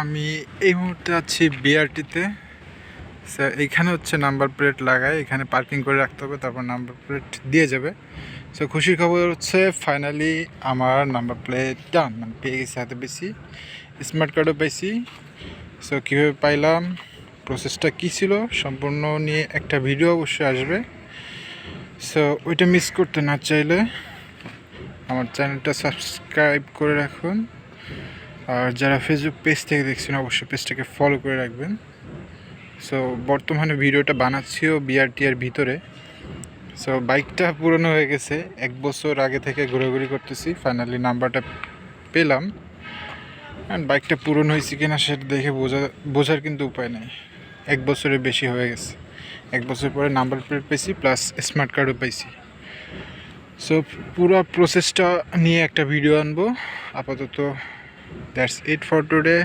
আমি এই মুহূর্তে আছি বিআরটিতে। এইখানে হচ্ছে নাম্বার প্লেট লাগায়, এখানে পার্কিং করে রাখতে হবে, তারপর নাম্বার প্লেট দিয়ে যাবে। সো খুশির খবর হচ্ছে ফাইনালি আমার নাম্বার প্লেট ডান, মানে পেয়ে গেছি, হাতে পেয়েছি, স্মার্ট কার্ডও পাইছি। সো কীভাবে পাইলাম, প্রসেসটা কী ছিল, সম্পূর্ণ নিয়ে একটা ভিডিও অবশ্যই আসবে। সো ওইটা মিস করতে না চাইলে আমার চ্যানেলটা সাবস্ক্রাইব করে রাখুন। আর যারা ফেসবুক পেজ থেকে দেখছেন অবশ্যই পেজটাকে ফলো করে রাখবেন। সো বর্তমানে ভিডিওটা বানাচ্ছিও বিআরটিআর ভিতরে। সো বাইকটা পুরনো হয়ে গেছে, 1 বছর আগে থেকে ঘোরাঘুরি করতেছি, ফাইনালি নাম্বারটা পেলাম। অ্যান্ড বাইকটা পুরনো হয়েছে কিনা সেটা দেখে বোঝার কিন্তু উপায় নেই, 1 বছরের বেশি হয়ে গেছে। 1 বছর পরে নাম্বার প্লেট পেয়েছি, প্লাস স্মার্ট কার্ডও পাইছি। সো পুরো প্রসেসটা নিয়ে একটা ভিডিও আনবো। আপাতত দ্যাটস ইট ফর টুডে।